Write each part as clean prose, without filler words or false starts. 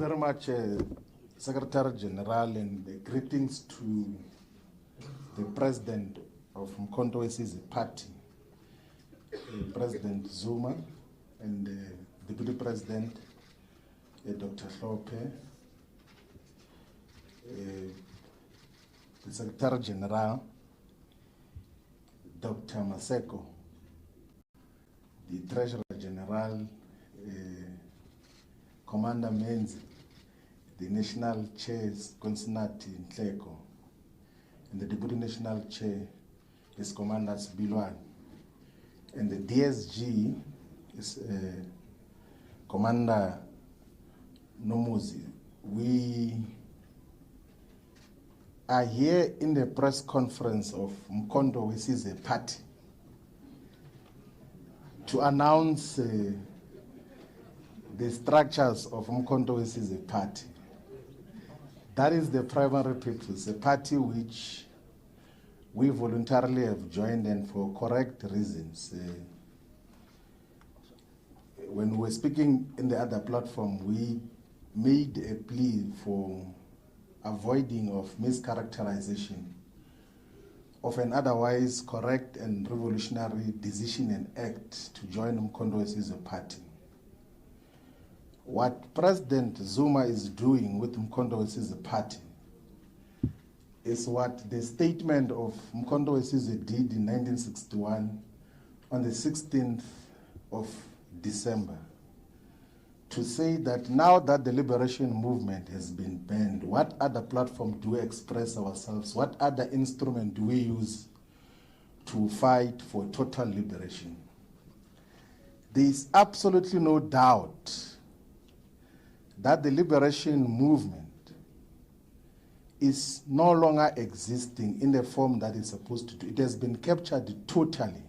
very much, Secretary General, and greetings to the President of Mkhonto Wesizwe Party, President Zuma, and Deputy President Dr. Hlophe, the Secretary General, Dr. Maseko, the Treasurer General, Commander Menzi, the National Chair Consinati Nhleko, and the Deputy National Chair is Commander Sibilwan, and the DSG is Commander Nomuzi. We are here in the press conference of Mkhonto Wesizwe Party to announce the structures of Mkhonto Wesizwe Party. That is the primary purpose, a party which we voluntarily have joined and for correct reasons. When we were speaking in the other platform, we made a plea for avoiding of mischaracterization of an otherwise correct and revolutionary decision and act to join Mkhonto Wesizwe Party. What President Zuma is doing with Mkhonto Wesizwe Party is what the statement of Mkhonto Wesizwe did in 1961 on the 16th of December, to say that now that the liberation movement has been banned, what other platform do we express ourselves? What other instrument do we use to fight for total liberation? There is absolutely no doubt that the liberation movement is no longer existing in the form that it's supposed to do. It has been captured totally.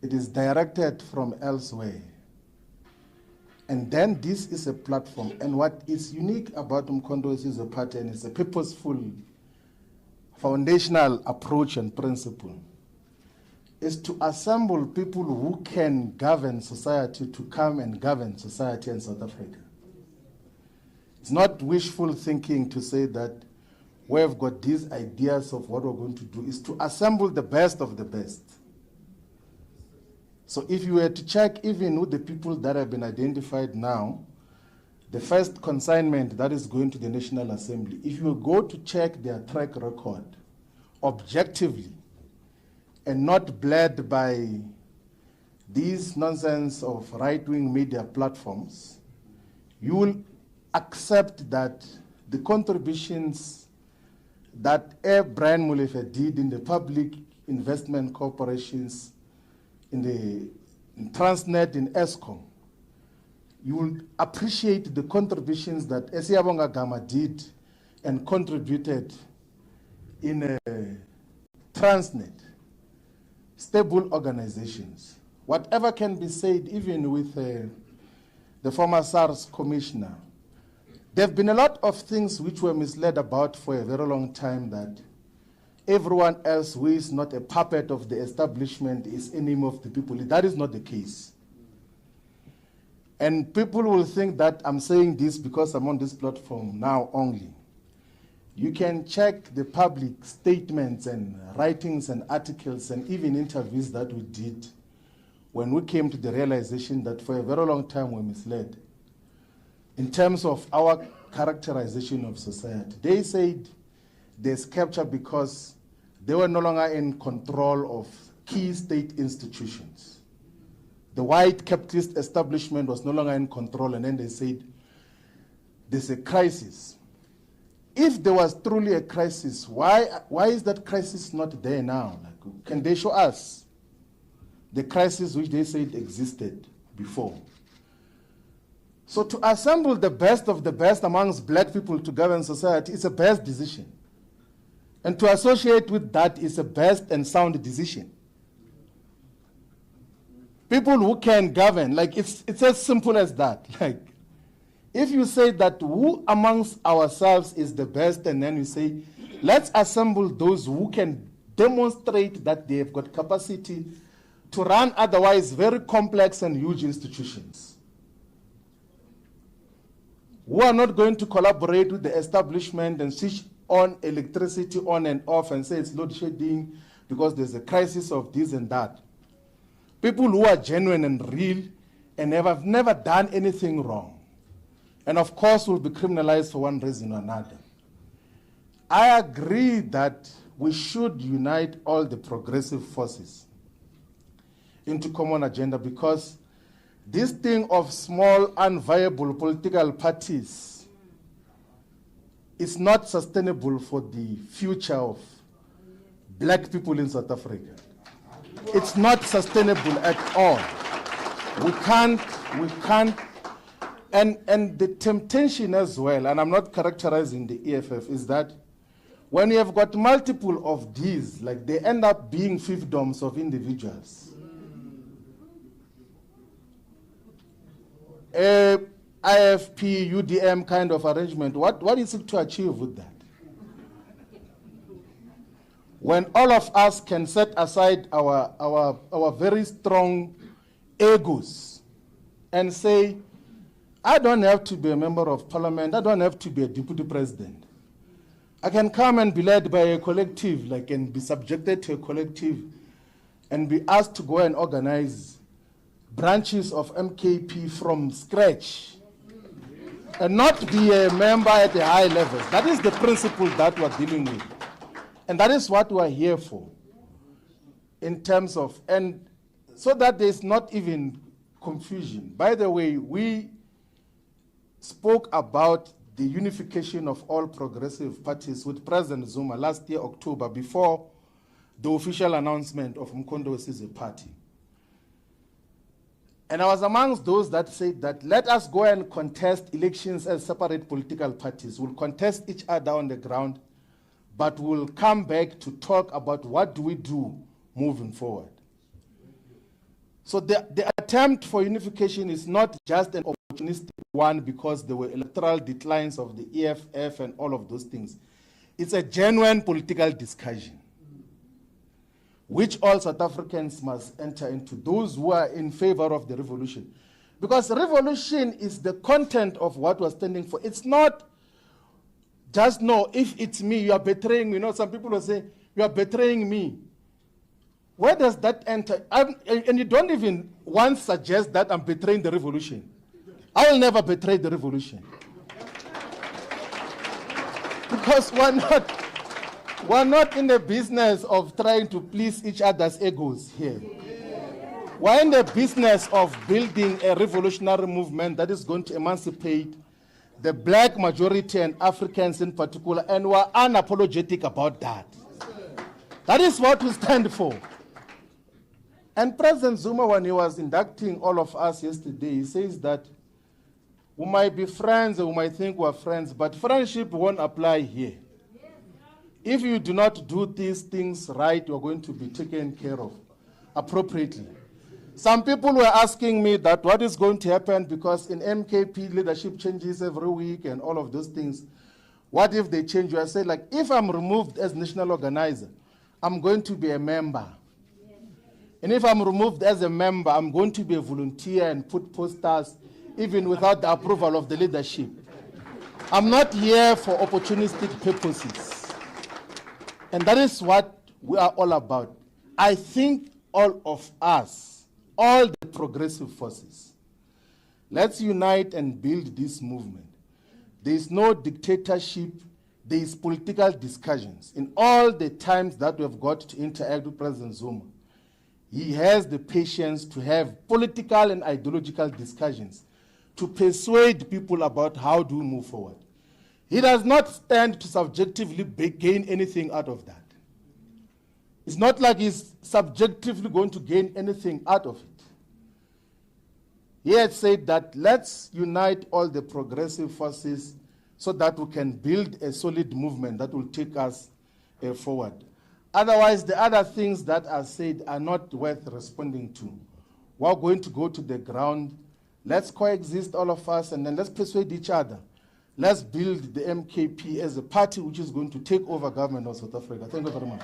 It is directed from elsewhere. And then this is a platform. And what is unique about Mkhonto Wesizwe Party, and it's a purposeful, foundational approach and principle, is to assemble people who can govern society to come and govern society in South Africa. It's not wishful thinking to say that we've got these ideas of what we're going to do. Is to assemble the best of the best. So if you were to check even with the people that have been identified now, the first consignment that is going to the National Assembly, if you go to check their track record objectively and not bled by these nonsense of right-wing media platforms, you will accept that the contributions that Brian Molefe did in the public investment corporations, in Transnet, in Eskom, you will appreciate the contributions that Esiyabonga Gama did and contributed in Transnet, stable organizations. Whatever can be said, even with the former SARS commissioner, there have been a lot of things which were misled about for a very long time, that everyone else who is not a puppet of the establishment is enemy of the people. That is not the case. And people will think that I'm saying this because I'm on this platform now only. You can check the public statements and writings and articles and even interviews that we did when we came to the realization that for a very long time we're misled in terms of our characterization of society. They said there's capture because they were no longer in control of key state institutions. The white capitalist establishment was no longer in control, and then they said there's a crisis. If there was truly a crisis, why is that crisis not there now? Like, can they show us the crisis which they said existed before? So to assemble the best of the best amongst black people to govern society is a best decision. And to associate with that is a best and sound decision. People who can govern, like it's as simple as that. Like, if you say that who amongst ourselves is the best, and then you say, let's assemble those who can demonstrate that they have got capacity to run otherwise very complex and huge institutions. who are not going to collaborate with the establishment and switch on electricity on and off and say it's load shedding because there's a crisis of this and that. People who are genuine and real and have never done anything wrong, and of course will be criminalized for one reason or another. I agree that we should unite all the progressive forces into common agenda, because this thing of small unviable political parties is not sustainable for the future of black people in South Africa. It's not sustainable at all. We can't, and the temptation as well, and I'm not characterizing the EFF, is that when you have got multiple of these, like they end up being fiefdoms of individuals. IFP, UDM kind of arrangement, what is it to achieve with that? When all of us can set aside our very strong egos and say, I don't have to be a member of parliament, I don't have to be a deputy president. I can come and be led by a collective, like, and be subjected to a collective and be asked to go and organize branches of MKP from scratch and not be a member at the high levels. That is the principle that we're dealing with. And that is what we're here for, in terms of, and so that there's not even confusion. By the way, we spoke about the unification of all progressive parties with President Zuma last year, October, before the official announcement of Mkondo as a party. And I was amongst those that said that let us go and contest elections as separate political parties. We'll contest each other on the ground, but we'll come back to talk about what do we do moving forward. So the attempt for unification is not just an opportunistic one because there were electoral declines of the EFF and all of those things. It's a genuine political discussion, which all South Africans must enter into, those who are in favor of the revolution. Because revolution is the content of what we're standing for. It's not just, no, if it's me, you are betraying me. You know, some people will say, you are betraying me. Where does that enter? And you don't even once suggest that I'm betraying the revolution. I will never betray the revolution. Because we're not in the business of trying to please each other's egos here. We're in the business of building a revolutionary movement that is going to emancipate the black majority and Africans in particular, and we're unapologetic about that. That is what we stand for. And President Zuma, when he was inducting all of us yesterday, he says that we might be friends and we might think we're friends, but friendship won't apply here. If you do not do these things right, you're going to be taken care of appropriately. Some people were asking me that what is going to happen, because in MKP leadership changes every week and all of those things. What if they change? I say, like, if I'm removed as national organizer, I'm going to be a member. And if I'm removed as a member, I'm going to be a volunteer and put posters even without the approval of the leadership. I'm not here for opportunistic purposes. And that is what we are all about. I think all of us, all the progressive forces, let's unite and build this movement. There is no dictatorship, there is political discussions. In all the times that we have got to interact with President Zuma, he has the patience to have political and ideological discussions to persuade people about how to move forward. He does not stand to subjectively gain anything out of that. It's not like he's subjectively going to gain anything out of it. He had said that let's unite all the progressive forces so that we can build a solid movement that will take us forward. Otherwise, the other things that are said are not worth responding to. We're going to go to the ground. Let's coexist, all of us, and then let's persuade each other. Let's build the MKP as a party which is going to take over government of South Africa. Thank you very much.